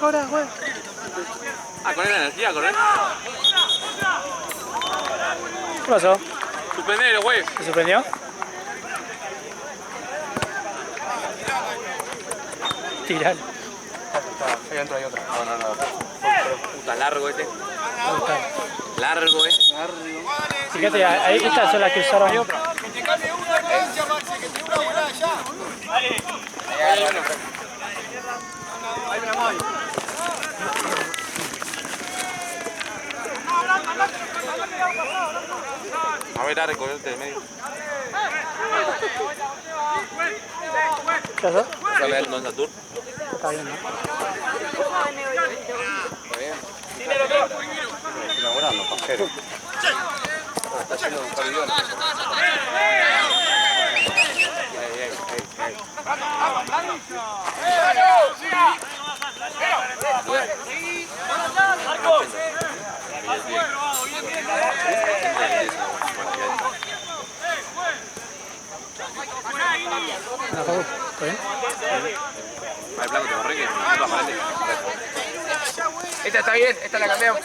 Ahora, juega. Ah, con la energía, correr. ¿Qué pasó? Suspendelo, güey. ¿Se suspendió? Tiralo. Ahí adentro hay otra. No. Puta, largo este. Largo, Fíjate, ahí estas son las que usaron. Que te cambie una herencia, Maxi, que te una volada ya. Ahí me la voy. A ver, a recorrerte de medio. ¿Qué pasó? ¿Sale el non Satur? Está bien, ¿no? Está bien. Estoy laburando, pajero. Está yendo a buscar guiones. ¿Está bien? Hay blanco, te borré que no aparece. Esta está bien, esta la cambiamos.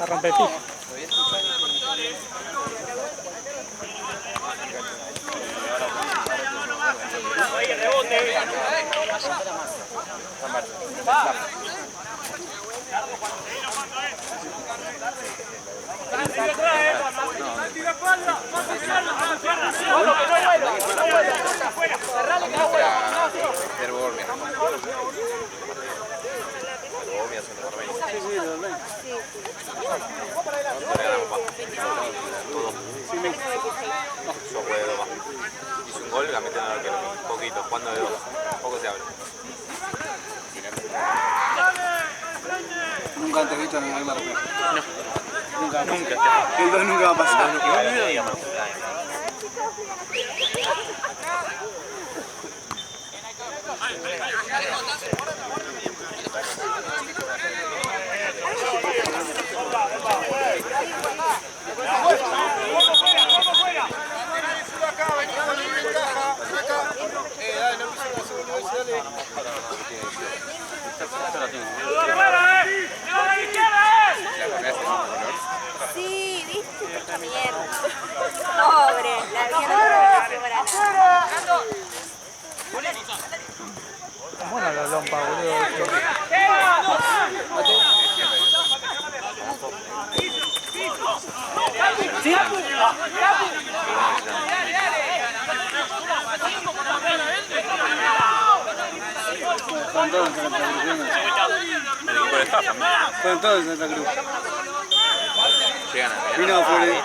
A romper piso. Yo puedo más. Hice un gol, la meten al arquero. Poquito, jugando de dos. Poco se abre. Nunca antes visto en el Alma Europea. No. Nunca. El 2 nunca va a pasar. Sí, viste esta mierda. Pobre, la vieron Bueno, la lompa, boludo. ¿Sí? Están todos en Santa Cruz. El equipo de estafa, ¿no? Están todos en Santa Cruz. Llegan a Vino Flores.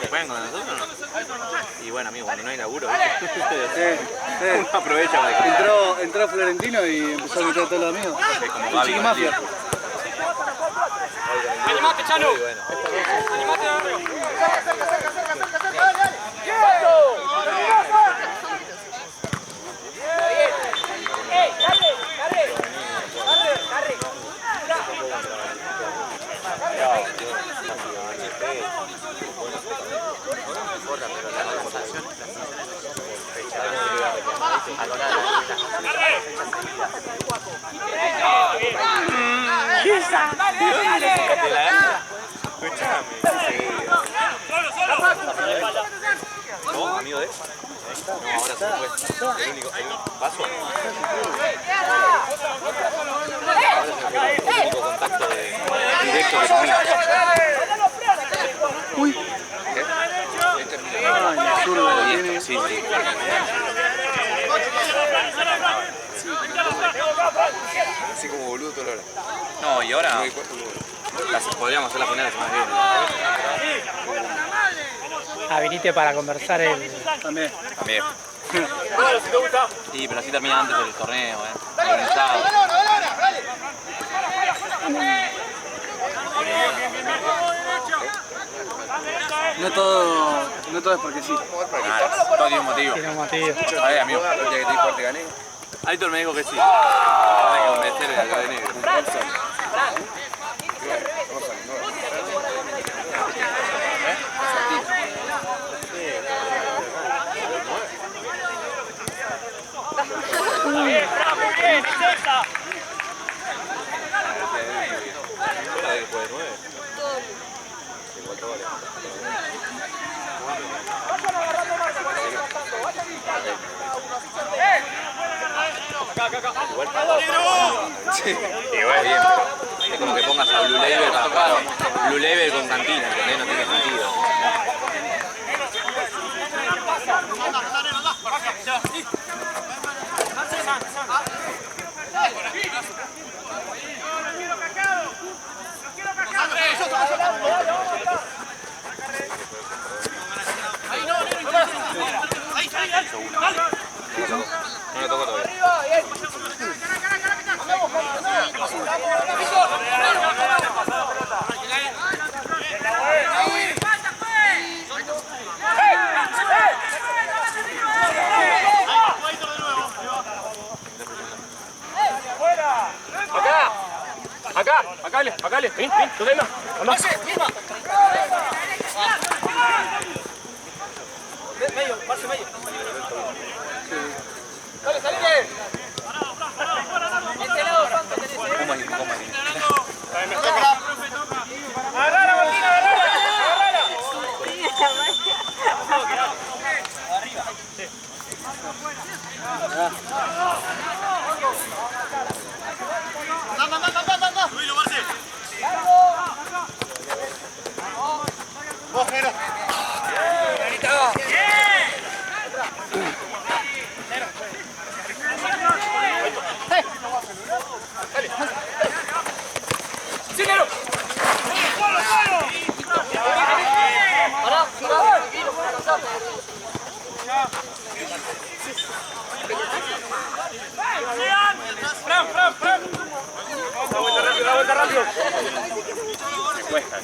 ¿Juegan con nosotros o no? Y bueno, amigo, cuando no hay laburo, Sí. uno aprovecha para que Entró Florentino y empezó a meter a todos los amigos. es como El Gaby, Chiquimafia. ¡Animate, Chano! ¿No? ¿Amigo de él? No, ahora se fue. El único paso. Ahora es el único contacto directo que tenía. Uy. ¿Qué? Este es mi Ay, zurdo que tiene. Sí. Así como boludo toda la hora. No, y ahora podríamos hacer la final la semana que viene. Ah, viniste para conversar el... También. También. Sí, pero así termina antes del torneo, organizado. No todo es porque sí. Todo tiene un motivo. Tiene un motivo. A ver, amigo, el día que te dijo te gané. Aitor me dijo que sí. Hay que convencer al de negro. Después de 9. Sí, igual bien, pero es como que pongas a Blue Label Blue Label con cantina, ¿entendés? No tiene sentido. No le tocó todavía. Acá, vení, ¿dónde no? Vamos. Medio, pase medio. Dale, salile. Este lado, Santo, tenés. ¿Cómo ahí? Agarrala, Martina, agarrala. Arriba. Sí. ¡Anda! ¡Subilo, Marce! ¡Vos, Nero! ¡Sí, Nero! Fran. La vuelta rápido. Me cuesta.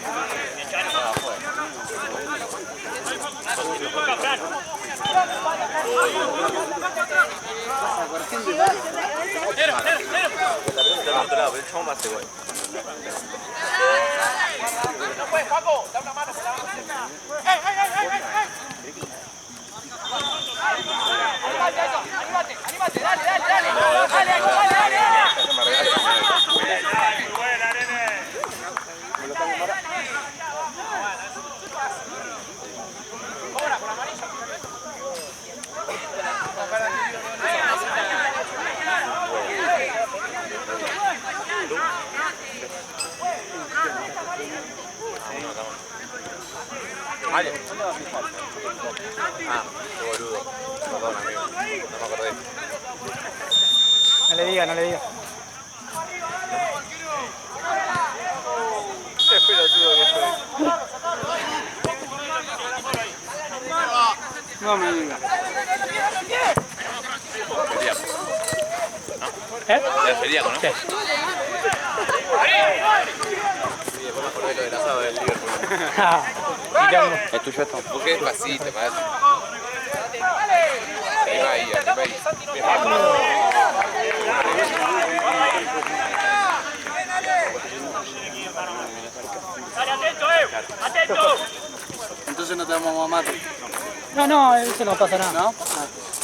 Nero. Del otro lado, pero el chabón va a hacer gol. No puedes, Paco. Da una mano. Anímate, dale. Buena, nene. Ahora, con amarillo. Vale. Ah, qué boludo. Perdón, amigo. No me acordé. No le diga. Qué pelotudo que soy. No me diga. Era celíaco, ¿no? Sí. Y después me acordé lo del asado del Liverpool. Quitando. ¿Es tuyo esto? Porque es despacito, maestro. Arriba ahí. Bien, Dale, atento. Entonces no te vamos a matar. No, eso no pasa nada. ¿No?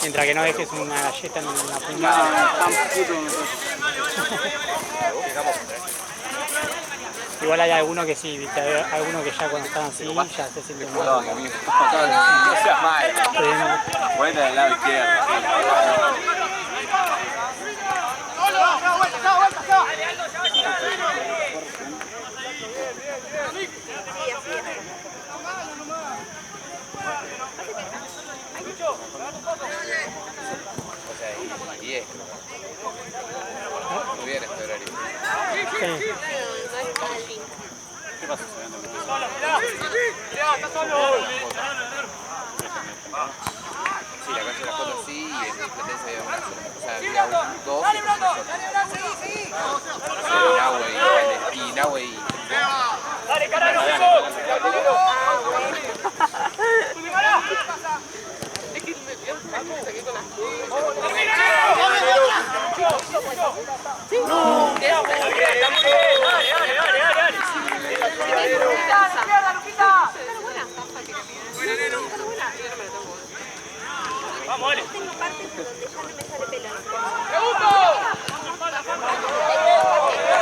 Mientras que no dejes una galleta en la punta. Igual hay algunos que sí, ¿viste? Hay algunos que ya cuando están así ya se sienten mal. No seas mal. Vuelta del lado izquierdo. O sea, 10. Muy bien este horario. Sí. ¿Qué pasa? Sí, la cancha de las 4 sí, y en competencia de una sola. O sea, dos. Dale, seguí. Y Nahue y... Dale, carajo, Vamos, Ale. Tengo partes donde ya no me sale pelo. ¡Segundo!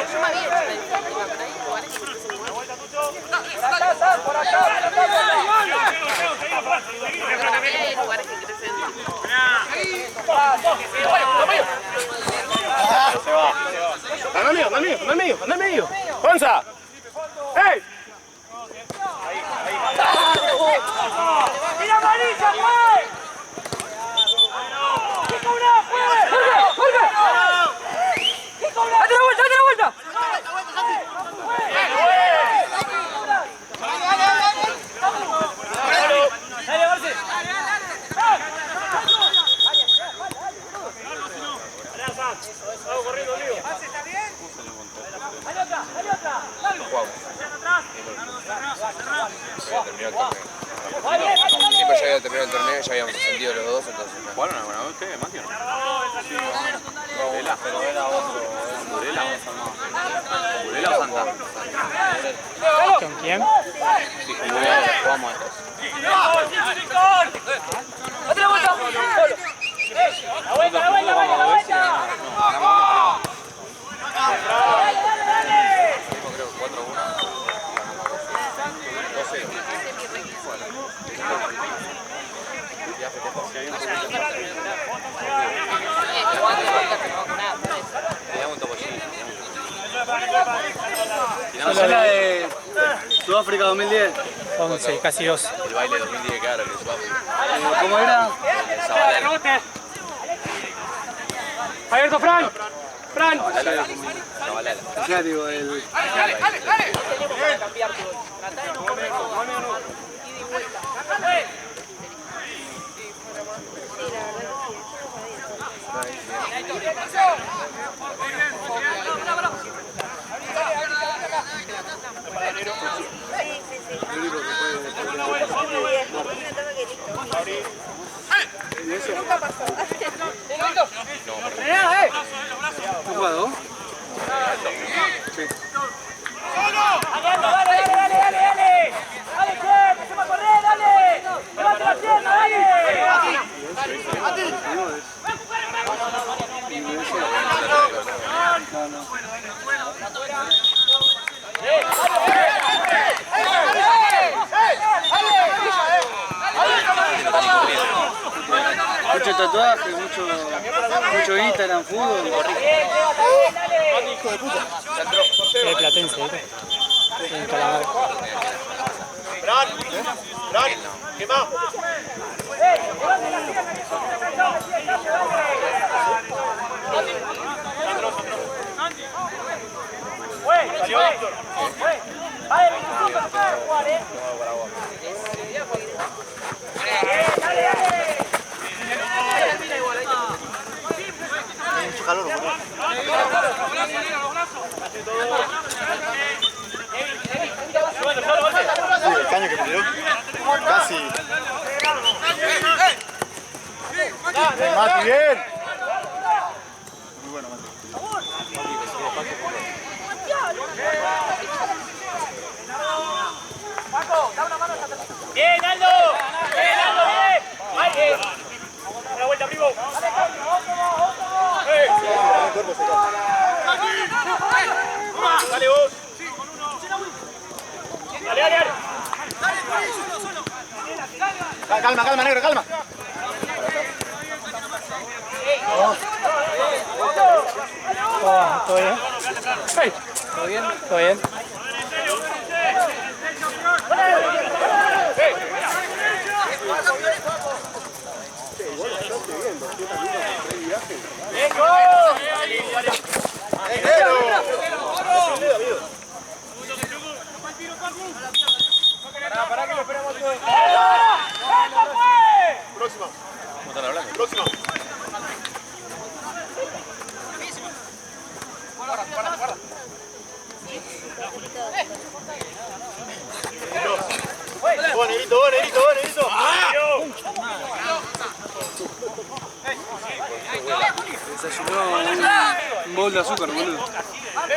Yo me había hecho la dificultad, pero hay lugares que se me mueven. Por acá. Hay lugares que crecen. Anda al medio. ¡Ponza! ¡Ey! ¡Mira amarilla, pues! ¡Qué cobra, pues! ¡Jorge! ¡Date la vuelta! ¡Dale, Marce! Vamos corriendo, amigo. ¿Está bien? ¡Hay otra! Siempre ya había terminado el torneo, ya habíamos ascendido los dos, entonces. ¿Jugaron alguna vez ustedes, Mateo? Burela, pero era otro. ¿Burela? ¿Burela o Santa? ¿Con quién? Sí, jugamos a estos. ¡Date la vuelta! ¡La vuelta! Creo 4-1. 2-0. Ya festejó. Teníamos un topollillo. La de Sudáfrica 2010. 11, casi 12. El baile 2010 que ahora que Sudáfrica. ¿Cómo era? El Zabalero. ¡Abierto, Fran! Zabalero. Ya digo, el... Nunca pasó. ¿Has jugado? Sí. ¡Dale! ¡Dale, che! ¡Empecemos a correr, dale! ¡Levante la pierna, dale! Mucho tatuaje, mucho Instagram, fútbol. Platense, ¿viste? En Calamar. ¿Qué más? ¡Vale, 25 no puede jugar, ¡Dale! Mucho calor, boludo. El caño que me tiró. Casi. Mati, bien. Muy bueno, Mati. Paco, da una mano a esta persona. ¡Bien, Aldo! ¡Bien, Aldo, bien! ¡Ay, ¡una vuelta, primo! ¡Dale, cambio! ¡Otro! ¡Dale vos! ¡Dale! Calma, negro, calma. ¿Todo bien? Hey. ¿Todo bien? ¿Todo bien? Pará que lo esperamos todo. Próxima. ¿Cómo están hablando? Próxima. Vos, negrito. Desayunó un bol de azúcar, boludo. ¡Vale!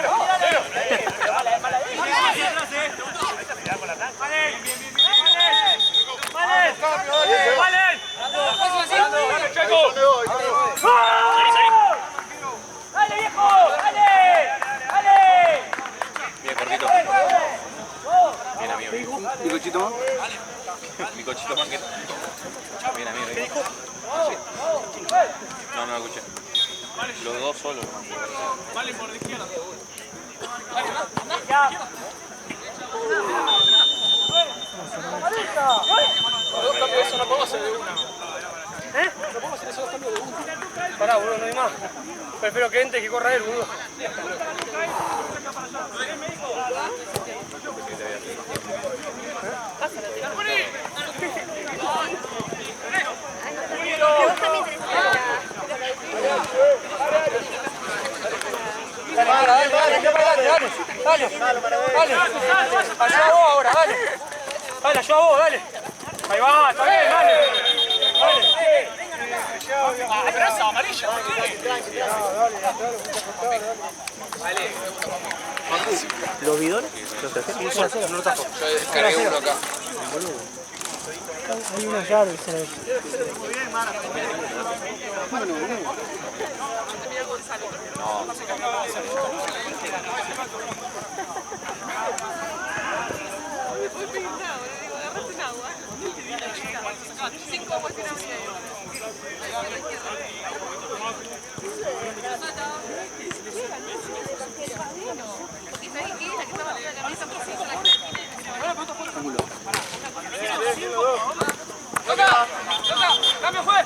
Paco! ¡Dale, viejo! ¡Dale! ¡Dale! Bien, cortito. Bien, amigo. ¿Bicochito más? Mi cochito más que... Bien, amigo. No, no lo escuché. Los dos solos. Vale, por la izquierda. Dos cambios, eso no podemos hacer de una. ¿Eh? No podemos hacer esos dos cambios de una. Pará, boludo, no hay más. Prefiero que entre y que corra él, boludo. Dale. Allá vos ahora, dale. Dale, allá vos, dale. Ahí va, está bien, dale. Abrazo, amarillo. ¿Los bidones? ¿Los trajeron? No lo trajo. Yo descargué uno acá. Hay una llave, se la Muy pintado, le digo, agarrate un agua. 5 aguas tiene así ahí. Porque esa es la que estaba arriba de la mesa, pero se hizo la ¡Cambio, juez!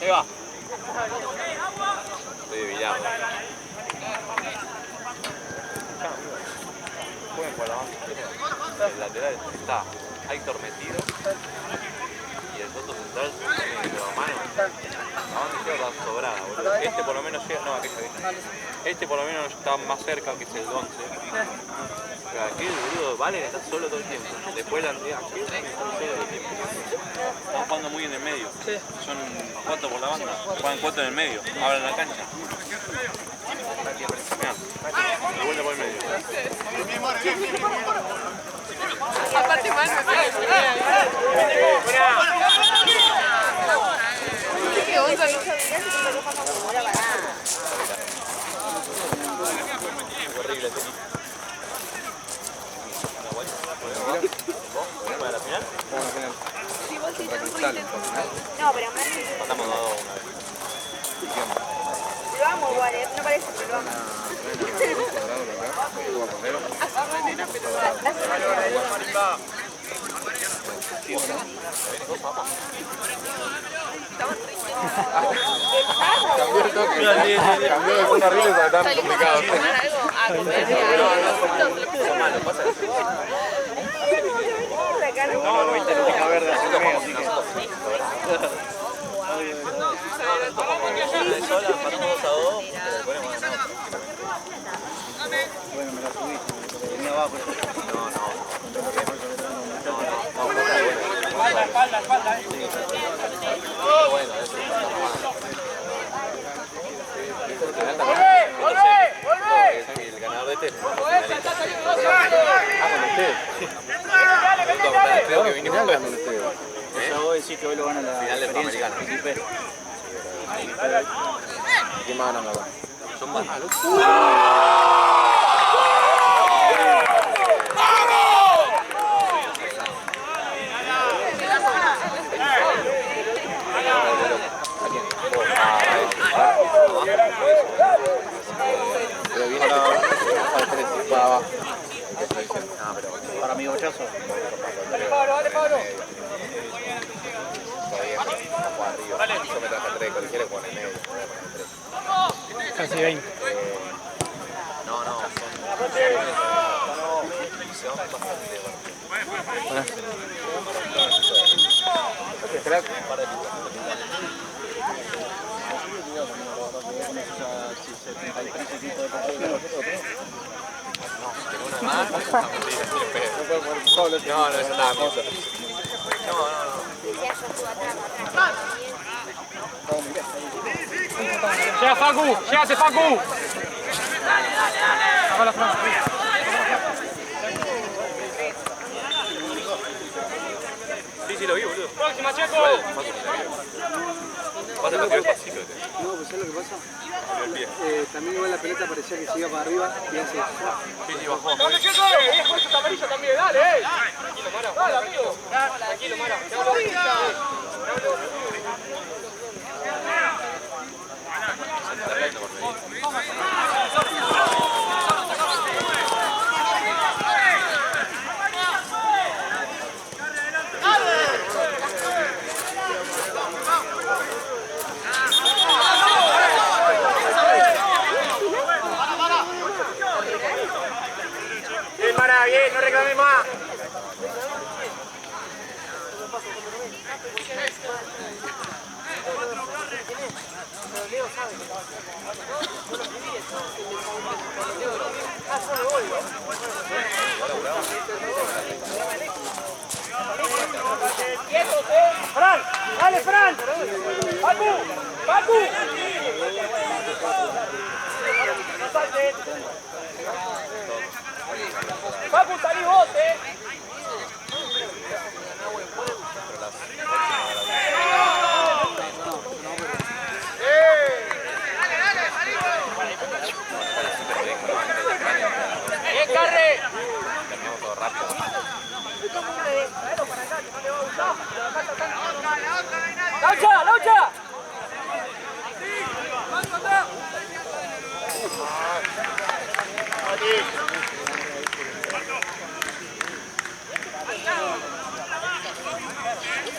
Ahí va. Estoy de Villar. Jueguen por la banda. El lateral está Héctor metido y el Toto central tiene la mano. La banda izquierda está sobrada, boludo. Este por lo menos llega. No, aquella que este por lo menos está más cerca que es el 11. Pero aquel boludo Valen está solo todo el tiempo. Después la entrega aquí está solo todo el tiempo. Están jugando muy en el medio. Son 4 por la banda. Juegan 4 en el medio. Abren la cancha. Mirá, de vuelta por el medio. aparte más me ¿qué onda? Horrible, Tony. ¿Vamos a la final? Vamos a tener. Sí, vos sí, No, pero más que Matamos 2-2 una vez. lo amo igual, no parece, pero lo amo. Cambió el toque. Cambió de zona horrible para estar complicado. tomar algo a comer Eso malo, pasa eso. No, 20 lucas verde, así que medio, así que... Sola, pasamos 2-2, le ponemos una nota. Bueno, me la subí, porque venía abajo. Bueno, eso es ¡Volvé! el ganador de este. Creo que vinimos con ustedes. Yo voy a decir que hoy lo gana la Final del experiencia. Panamericano. ¿Quién más ganan acá? Son más. Pero viene al 3 para abajo. Para mi bochazo. Dale, Pablo. Todavía yo me traje 3, cualquiera con el medio. Casi 20. No, son... Se van bastante. No, eso nada, no. Decía yo, tú atrás. Llega Facu, llegate Facu. Acá la Fran. Sí, lo vi, boludo. Próxima, Checo. Pasa que despacito. No, pues ¿sabes lo que pasa? También igual la pelota parecía que se iba para arriba y hace... Sí, bajó. ¡Dale, Checo! ¡Viejo, esta amarilla también! ¡Dale, Tranquilo, Mara. ¡Dale, amigo! Tranquilo, Mara. Te hablo ahorita. Bien, Mara, bien, no reclames más. ¡Fran! ¡Dale, Fran! ¡Pacu! ¡Pacu! ¡No saltes! ¡Pacu, salí vos, ¡Bien, Carre! Terminamos todo rápido. ¡Laucha! ¡Laucha!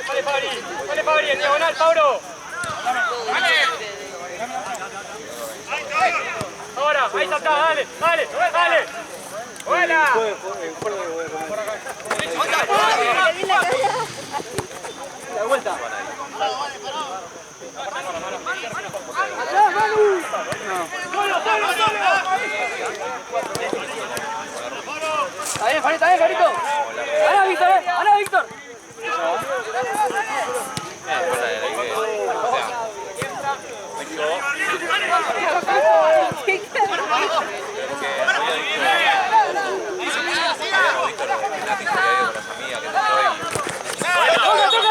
Dale, Fabri, en diagonal, Pablo. Ahora, ahí saltá, dale, dale, dale. ¡Buena! La vuelta. ¡Atrás, Manu! ¡Solo, solo, solo! Está bien, Farito. ¡Ana, Víctor! ¡Ana, Víctor!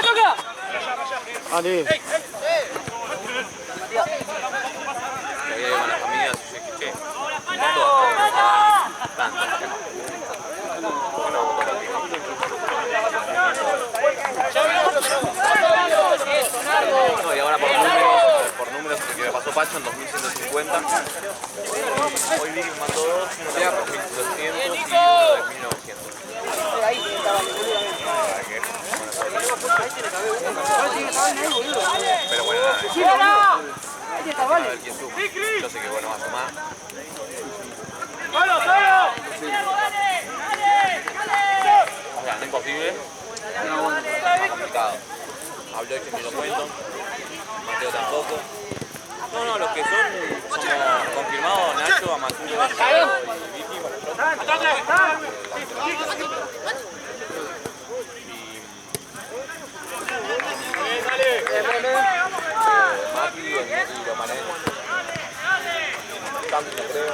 ¡Toca! Vale. Había ido con las amigas y yo dije, che, no, y ahora por números, porque me pasó Pacho en 2150. Hoy Vicky me mandó dos, uno de 2200 y uno de 1900. Pero bueno, nada. A ver quién sube. Yo sé que bueno va a sumar. ¡Solo! O sea, no es imposible. Más complicado. Habló que me lo cuento. Mateo tampoco. No, los que son confirmados, Nacho, Amaturo, y Vicky, Mati y lo mané. Campi, no creo.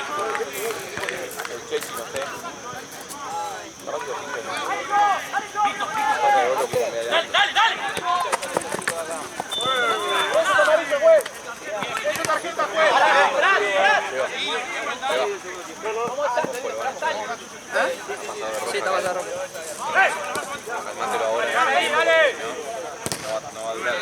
El Chechi, no sé. Rápido, Sí, está pasando. Calmátelo ahora. No va a durar.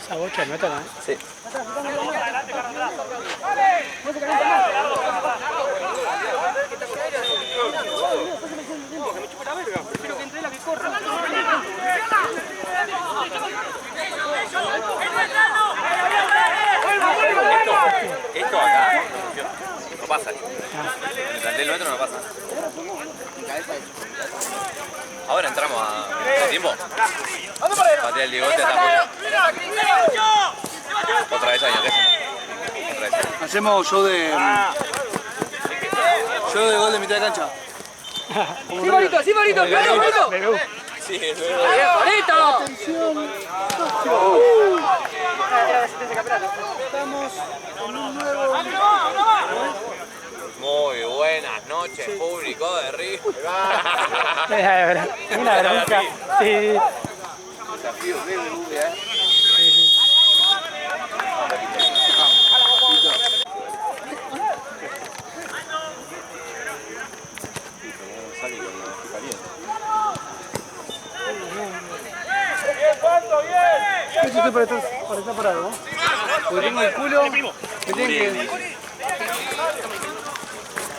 Esa bocha no está, ¿no? Sí. Prefiero que entre la que corra. Esto acá no pasa. En el plantel nuestro no pasa. Ahora entramos a tiempo. Patea el Diegote hasta afuera. Otra vez ahí, otra vez. Hacemos show de Yo de gol de mitad de cancha. ¡Sí, Marito! ¡Sí, Marito! ¡Claro, Marito! Sí, es ¡Bien, Marito! Estamos en un nuevo... Muy buenas noches, público de Río. Una bronca. Sí. Desafío BBV, ¿eh? Yo estoy para estar parado, ¿no? Porque tengo el culo, me tienen que...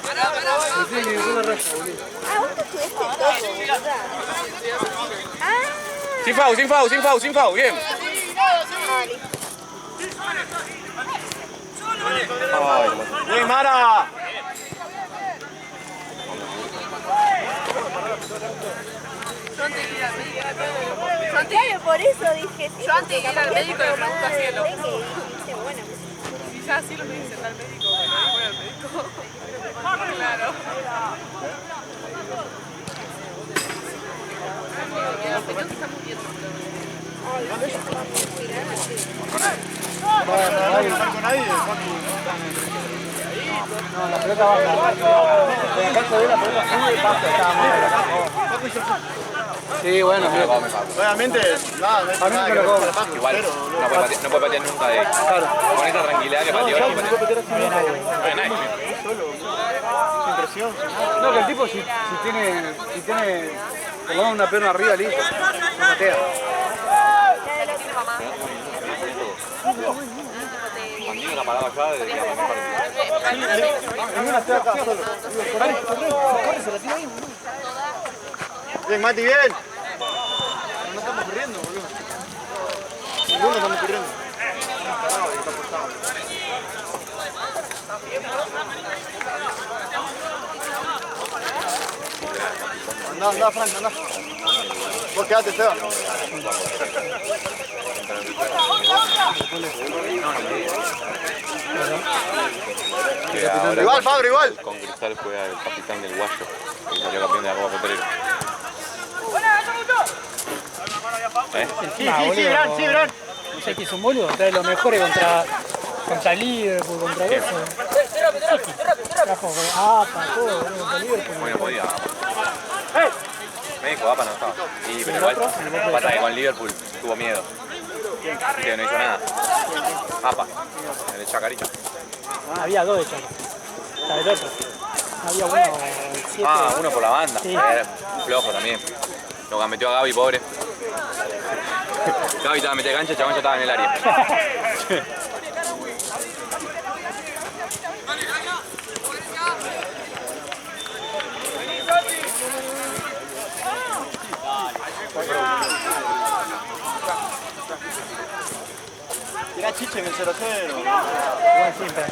Me tienen que ir la raja, boludo. Ah, vos te estudiaste todo, ¿verdad? Ah, Sin foul, bien. Bien, Mara. claro, por eso dije. Yo antes de ir al médico le pregunto a Cielo. Dije, bueno, Quizás sí lo que dicen al médico, bueno, voy al médico. Claro. Mira, Peñón se está muriendo. No, la pelota baja. En el caso de la pelota sube y baja. Estaba mal. Sí, bueno, mira. Obviamente, nada, no A mí me lo cobro. Igual, no puede patear nunca de ahí. Claro. Con esa tranquilidad que pateó ahí. sin presión. No, que el tipo si tiene por lo menos una pierna arriba, listo. No patea. Cuando una parada allá de la primera parte. Ninguna está acá solo. Corre, se la tira ahí. Bien, Mati, bien. Pero no estamos corriendo, boludo. Ninguno estamos corriendo. Anda, Frank, anda. Vos quedate, Seba. Igual, Fabri, igual. Con Cristal juega el capitán del Guayo, que salió campeón de la Copa Potrero. Sí, Bran. No sé qué es un boludo, trae los mejores contra Liverpool, contra eso. Trajo APA, todo, contra Liverpool. Bueno, podía. Me dijo, APA no estaba. Sí, pero igual pasa que con Liverpool tuvo miedo. Que no hizo nada. APA, el Chacarito. Había dos de Chaco. Está el otro. Había uno, el 7. Ah, uno por la banda. Sí. Era flojo también. Lo que metió a Gaby, pobre. Gaby estaba metiendo cancha, el chabón ya estaba en el área. Tira chiche en el 0-0. Igual siempre.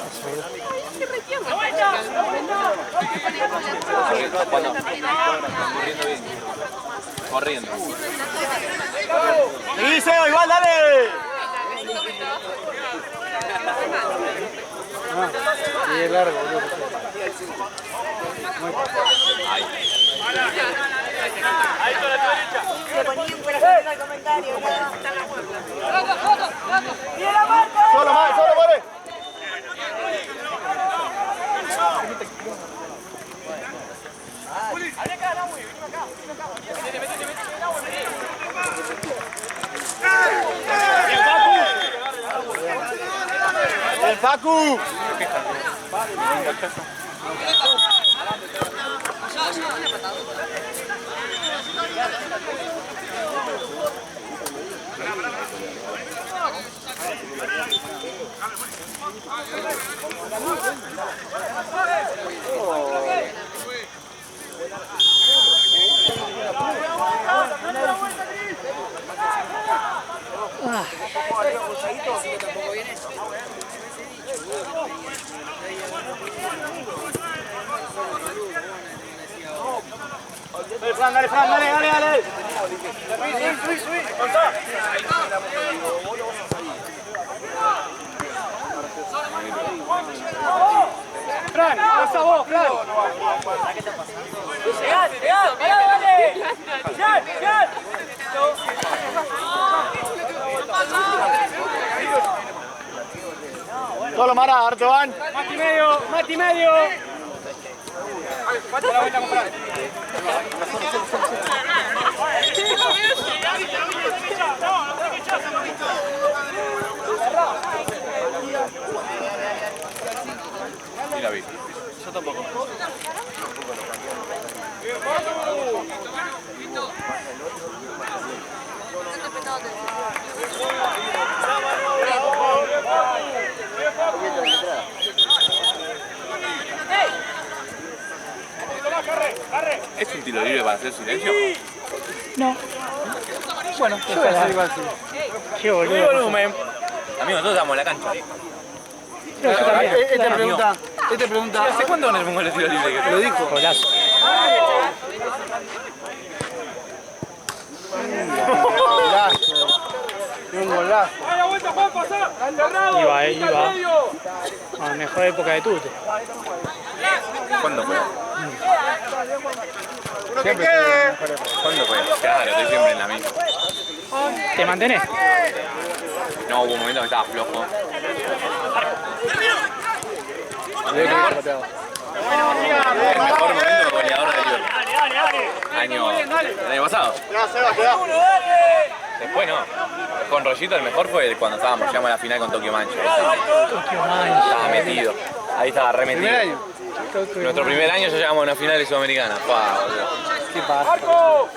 Corriendo bien. Corriendo. ¡Sí, Seba, igual, dale! Sí, es largo, boludo. Ahí. se ponía un corazón al comentario, ¿no? ¡Solo, vale! ¡El Facu! Dale, Fran, dale. Subí. Fran, esa vos, Fran. Llegá, dale. Ya. Solo Mara, Artoban. Mati medio. ¿Cuánto la vuelta a comprar? Ni la vi. Yo tampoco. ¿Es un tiro libre para hacer silencio? No. Bueno, Yo voy a hacer igual, sí. qué boludo. Volumen. Amigos, nosotros estamos en la cancha. Yo también. Este pregunta. ¿Hace cuándo nos pongo el tiro libre? Lo dijo. Golazo. Un golazo. ¡Dale vuelta, Juan, pasá! ¡Cerrado! Iba. A la mejor época de Tute. ¿Cuándo fue? Siempre ¿Cuándo fue? Claro, estoy siempre en la misma. ¿Te mantenés? No, hubo un momento que estaba flojo. El mejor momento goleador del Liverpool. El año pasado. Después no. Con Rollito el mejor fue cuando llegamos a la final con Tokyo Mancha. Estaba metido. Ahí estaba re metido. ¿Primer año? Nuestro primer año ya llegamos a una final de Sudamericana. ¿Qué pasa?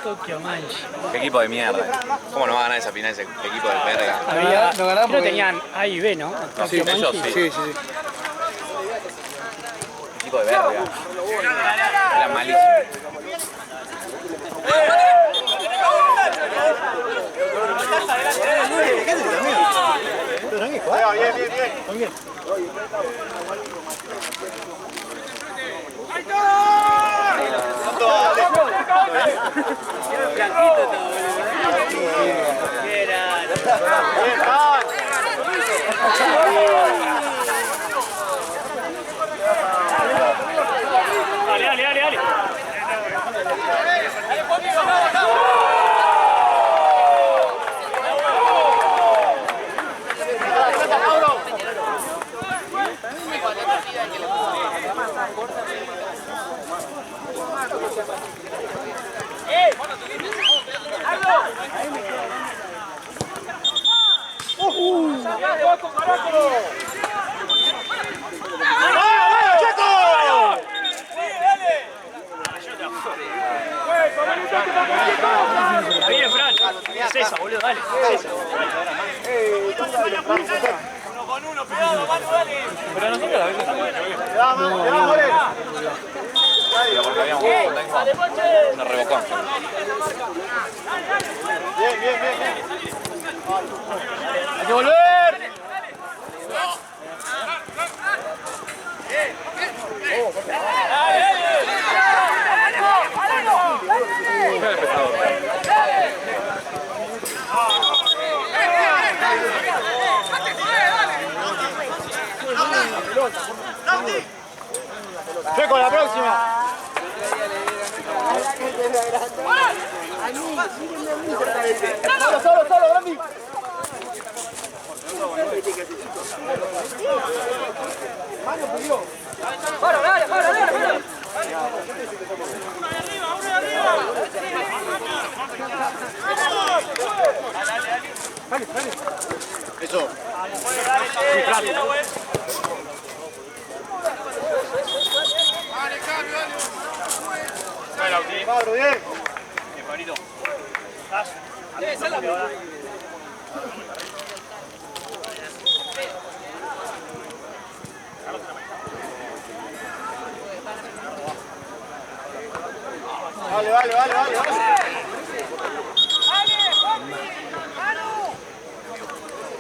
Tokio Manchi. Qué equipo de mierda. ¿Cómo no va a ganar esa final ese equipo de verga? No ganamos Creo que porque- tenían A y B, ¿no? Sí, Tokio ellos Manchi. sí. Sí. Equipo de verga. Era malísimo. Dale. Está bien, Fran. Es esa, boludo, dale. Es esa. Uno, pegado, Manu, dale. Pero nosotros a veces porque habíamos una rebocón. ¡Hay que volver! Checo, la próxima. Solo, Grandi. Eso. Pablo, bien. Vale.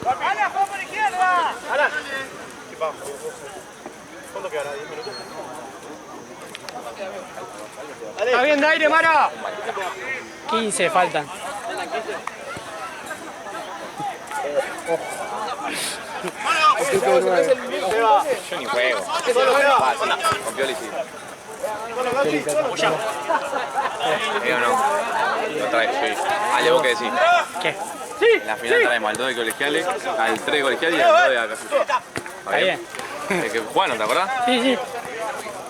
¡Ana, Juan por izquierda! Alan. ¿Qué pasa? ¿Cuánto quedará? 10 minutos. Está bien de aire, Mara. 15 faltan. Yo ni juego. Con Pioli sí. ¿O no? No traes, sí. Ale, ¿vos qué decís? ¿Qué? En la final traemos al 2 de colegiales, al 3 de colegiales y al 2 de acá. Está bien. El que jugaron, ¿te acordás? Sí, sí.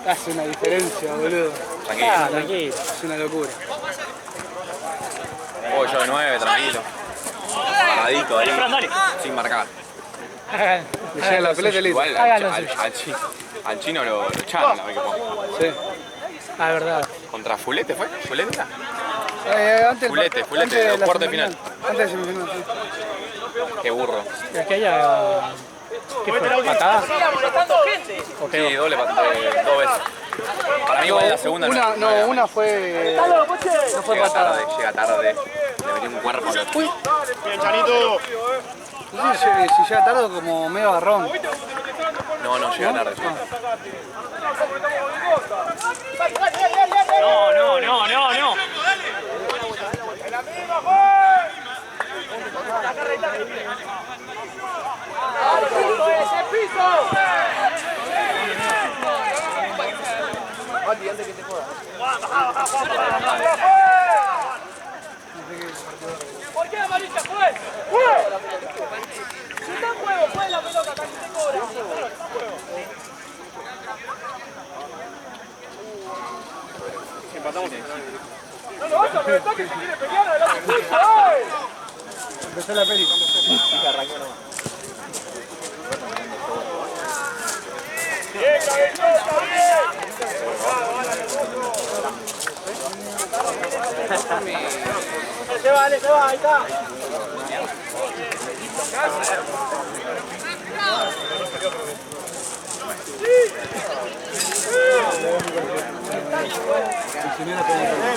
Hace una diferencia, boludo. Tranquilo. Tranquilo. Es una locura. Juego yo de 9, tranquilo. Paradito ahí, sin marcar. Le llega la pelota y listo. Igual al chino lo echaron la vez que jugamos. Sí. Ah, verdad. ¿Contra Fulete fue? ¿Fulete? Antes Fulete, antes de la cuarto de semifinal. final. Antes de semifinal, sí. Qué burro. Pero que haya... ¿Qué fue? ¿Patada? ¿O Sí, qué? doble patada, 2 veces. Para mí igual la segunda No, una fue... No fue patada. Llega tarde, le metí un cuerpo. Uy. No sé si llega tarde como medio agarrón. No, llega tarde. No. ¿Por qué amarilla? ¡Juez! Si está en juego, juez la pelota, casi te cobra. Empatamos. No lo vas a reventar que se quiere pelear adelante tuyo, ¡ay! Empezó la peli. Bien, cabezota, bien. Se va, ahí está.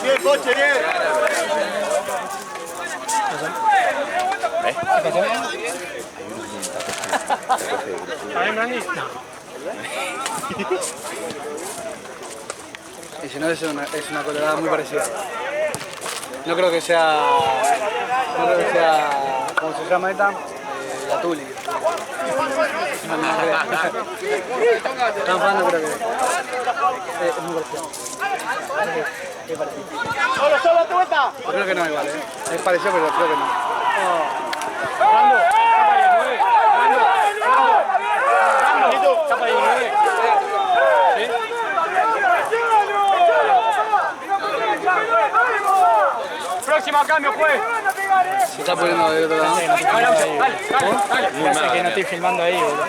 Bien, coche, bien. ¿Sabes, Brandy? No. Y si no, es una colorada muy parecida. No creo que sea... ¿Cómo se llama esta? La Tuli. Están jugando, creo que... es muy parecido. Solo, tu vuelta. Yo creo que no igual, Es parecido, pero creo que no. Tapa 19. ¿Sí? Próximo cambio, juez. Se está poniendo del otro lado. Dale. Gracias que no estoy filmando ahí, boludo.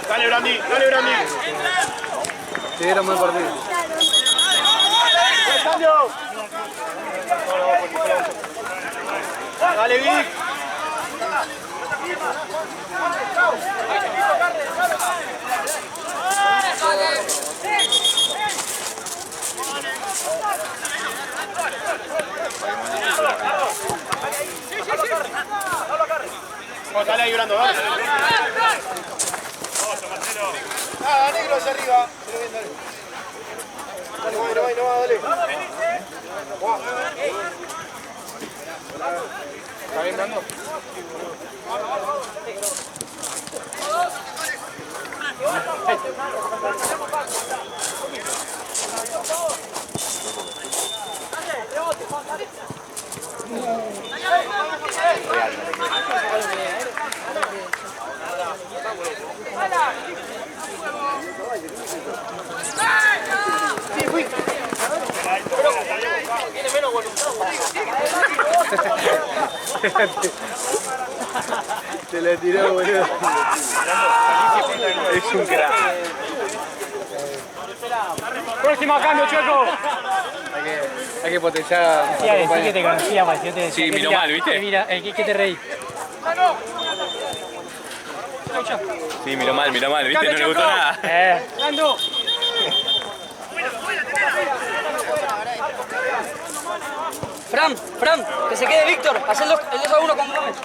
Dale, Brandi. Sí, era un buen partido. Cambio. Dale, Vic. Dale ahí, Brando, dale. Ah, negro hacia arriba. Dale, no va, dale. ¿Está bien, Brando? Sí, fui. Tiene menos voluntad. Se la tiró, boludo. Es un crack. Próximo cambio, Chueco. Hay que potenciar. Sí, decir que te conocía, pues, yo te decía. Sí, miró mal, ¿viste? Mira, ¿qué te reí? Sí, miró mal, ¿viste? No le gustó nada. Ando. Fran, que se quede Víctor, haz el 2-1 con Gómez.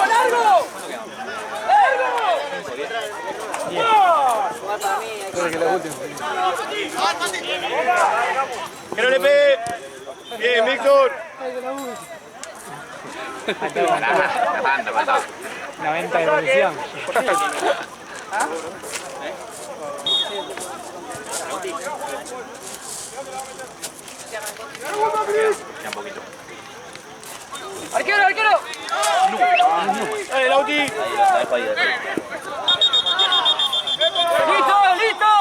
¡Largo! última. Que no le pegue. Bien, Víctor. Faltaba. 90 de velocidad. Ya un poquito. ¡Arquero, arquero! Dale, Lauti. Ahí la dejo ahí. ¡Listo, listo!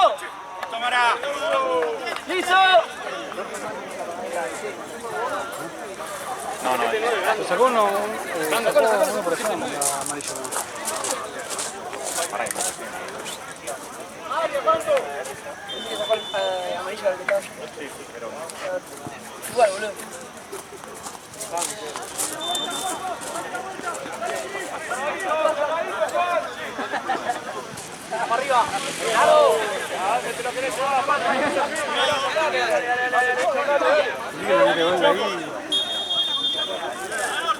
Tomará. ¡Listo! No. Lo sacó uno por allá, amarillo. Para ahí. Amarillo al que está. Igual, boludo. Vamos arriba. ¡Claro!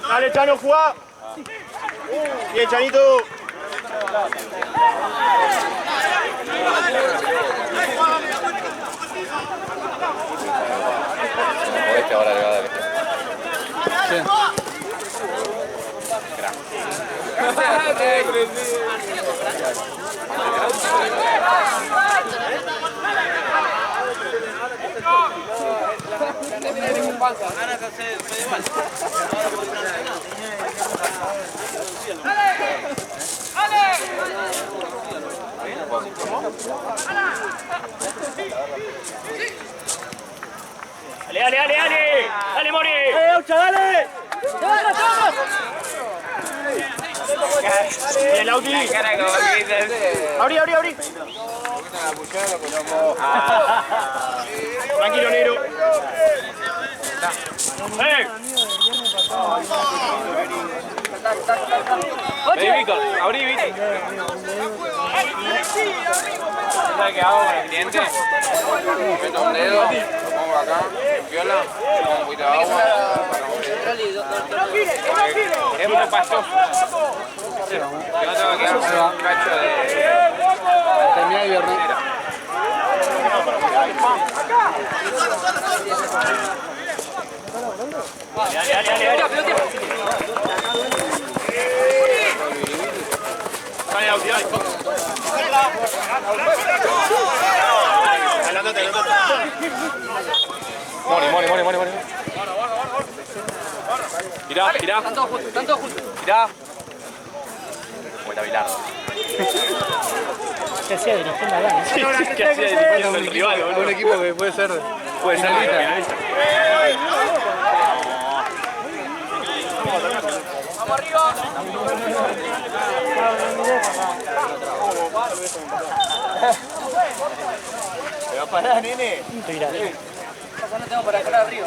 Dale, Chano, jugá. Bien, Chanito. Este ahora le va a dar. Dale, Mori. Ucha, dale. Bien, Lauti. Abrí. Tranquilo, negro. Vení, Víctor, abrí, Víctor. ¿Sabes qué hago con el cliente? Meto un dedo, lo pongo acá, viola, pongo un poquito de agua. Es muy pastoso. Que no tengo que hacer un cacho de... Terminar el viernes. Mori. Girá. Están todos juntos. Girá. Como está Bilardo. ¿Qué hacía dirigiendo acá? ¿Qué hacía dirigiendo el rival, boludo? Un equipo que puede ser finalista. Vamos arriba. ¿Te va a parar, nene? No tengo para dejar arriba.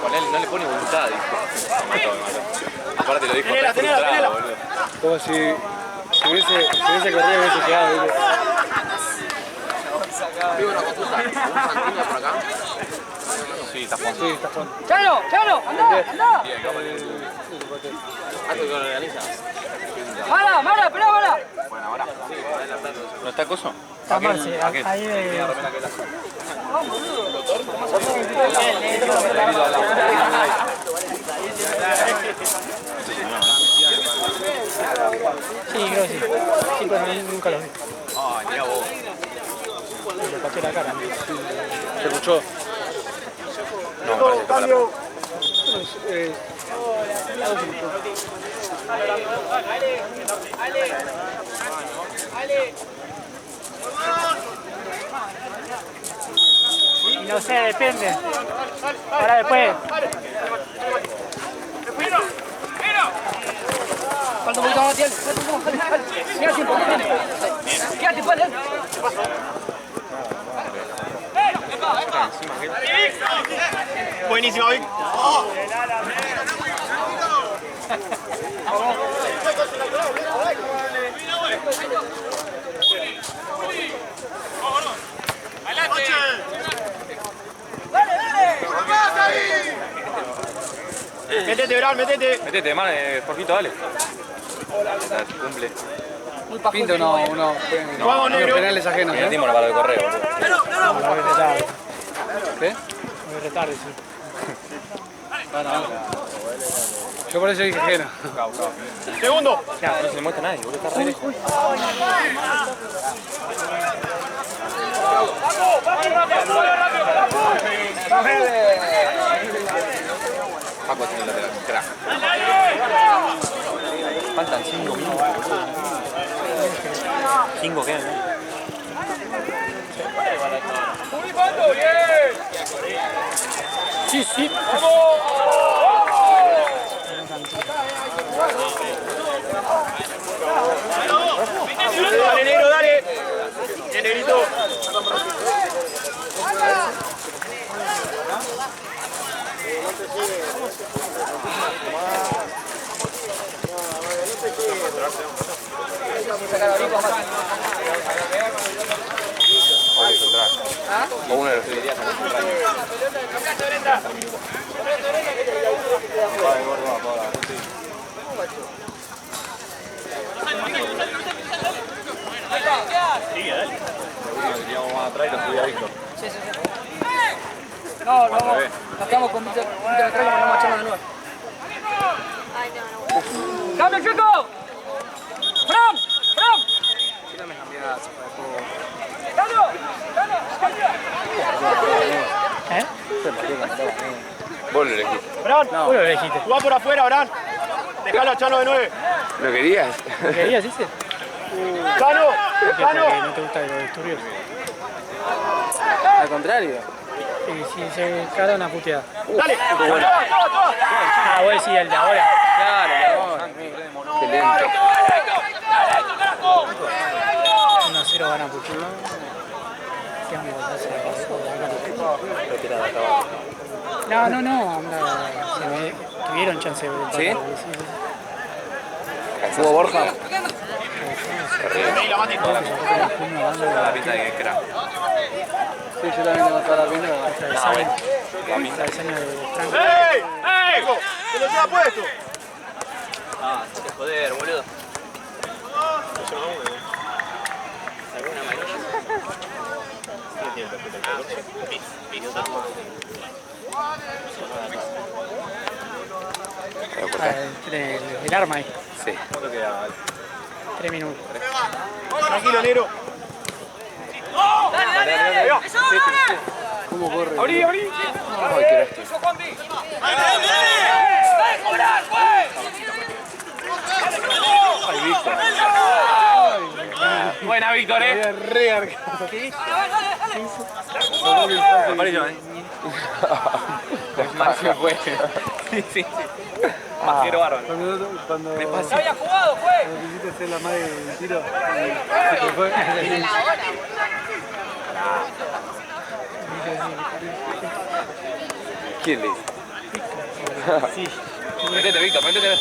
Con él no le pone voluntad, dijo. Aparte lo dijo Tenela. frustrado, boludo. como si hubiese corrido hubiese llegado. Digo una consulta, ¿un Santiña por acá? Sí, está jugando. ¡Chano! ¡Andá! Bien, ¿algo que organiza? ¡Mara! Bueno, ahora. ¿No está Coso? Está Marce, ahí de... Sí, creo que sí. Sí, pero nunca lo vi. Ay, mira vos. Le pateé la cara. ¿Se escuchó? No, me parece Cambio. Y no sé, depende. Ahora después. Falta un poquito más, Tiel. Mira tiempo, quédate, vale. Buenísimo, Vic. Adelante. lateral, metete. Metete, man, Jorgito, dale. Cumple. Pinto unos penales ajenos. Y metimos la para el correo. Voy retarde. ¿Qué? Voy retarde, sí. Bueno, yo por eso dije ajeno. Segundo. Ya, no se le muestra a nadie, boludo, está re lejos. Paco haciendo el lateral, crack. Faltan 5 minutos, boludo. 5 quedan, ¿no? Sí, sí. Dale, negro, dale. Bien, negrito. O uno de los que diría No, nos quedamos con Víctor atrás, pero no vamos a echarlo de nuevo. ¡Cambio, chico! ¡Fran! ¿Eh? Vos lo elegiste. Bran, No, vos lo elegiste. jugá por afuera, Bran. Dejalo a Chano de 9. ¿Lo querías? ¿Querías ese? Chano, ¿Qué, Chano. porque no te gusta los disturbios? Al contrario. Sí, sí, se cara una puteada. Dale, toma. Ah, vos decís el de ahora. Claro, Qué lento. 1-0 gana Puchino. Qué no, anda, tuvieron chance de empatar. ¿Sí? Sí. ¿Jugó Borja? La pinta de que es crack. Sí, yo también tengo toda la pinta. Travesaño de Franco. ¡Ey! ¡Ey! ¡Se lo queda puesto! Ah, qué joder, boludo. El arma ahí. Sí. 3 minutos. Tranquilo, negro. ¿Cómo corre? Abrí, abrí. Ay, qué lástima. Buena, Víctor, Re arcado. Amarillo, Más que fue. Sí, sí. Majero bárbaro. Cuando ¡Se había jugado, fue! quisiste hacer la madre del tiro, se te fue. ¿Quién le hizo? Sí. Métete, Víctor, métete.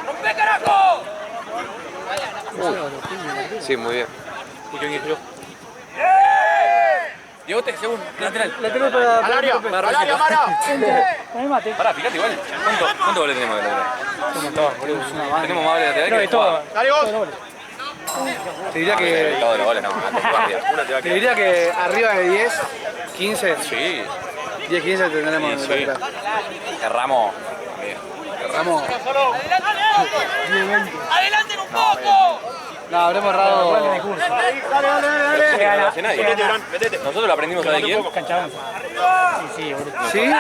¡Rompe, carajo! Sí, muy bien. Uy, qué bien que tiró. Diegote, segundo, lateral. Lateral para Al área, Mara. No me mate. Pará, fíjate igual. ¿Cuántos goles tenemos de lateral? Como todos, boludo. Tenemos más goles de lateral Creo que que todo. Dale, vos. Te diría que, Todos los goles, no, antes guardia. Una te va a te quedar. diría que arriba de 10, 15, Sí, 10, 15 tendremos Sí, en sí. lateral. erramos. Erramos. ¡Adelanten un poco! No, habremos errado. Dale, dale, dale. No hace nadie. Metete, Bran, metete. Nosotros lo aprendimos a quién. Cancha 11. Sí, boludo. Sí,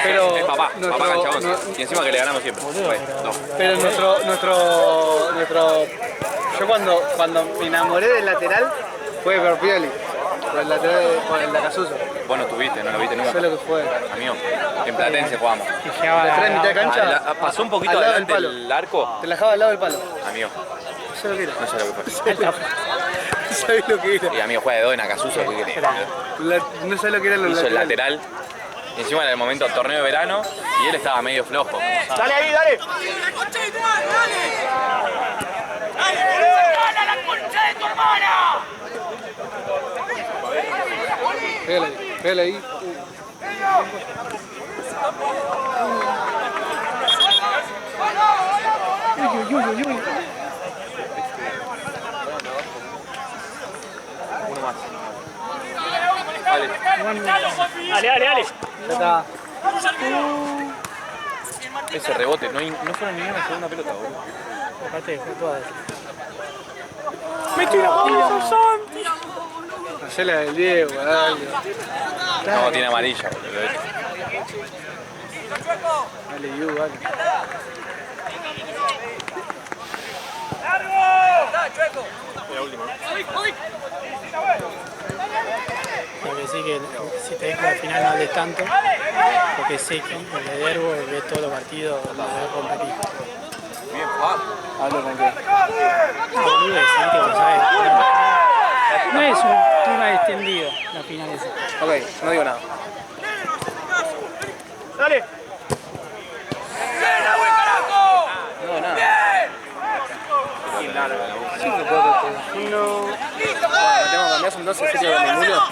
pero Es papá nuestro- cancha 11. Y encima que le ganamos siempre. Bueno, no. pero nuestro yo cuando me enamoré del lateral fue por Pioli, por el lateral por el Lacasuso. Vos no estuviste, no lo viste nunca. Sé lo que fue. Amigo, en Platense jugamos. Que llegaba De tres en mitad de cancha. Pasó un poquito Al lado del adelante palo. el arco. Te la dejaba al lado del palo. Amigo, No sé lo que era. no sé lo que fue. ¿Sabes lo que era? Y amigo juega de 2 en Acasuso, ¿qué querés? No sé lo que era los Hizo el laterales. lateral. Y encima era el momento torneo de verano y él estaba medio flojo. Dale ahí, dale. ¡La concha de tu madre, dale! ¡Dale a la concha de tu hermana! Pégale ahí. Uy. Uno más. Dale. Dale. Ya está. Ese rebote, no fueron ni una segunda pelota, boludo. Aparte fue toda. ¡Metí la bola, Santi! Hacé la del Diego, dale. No, tiene amarilla, boludo. Dale, dale. La última. Lo que sí que si te dejo al final no hables tanto, porque sé que el de Derbo ve todos los partidos, lo va a competir. Bien, Juan. Hablo con qué. Boludo, sí, que lo sabes. No es un tema extendido la final esa. Ok, no digo nada. ¡Dale! No, nada. Bien larga la boca. No. Bueno, tengo que cambiar, son 12 sitios de Mulio.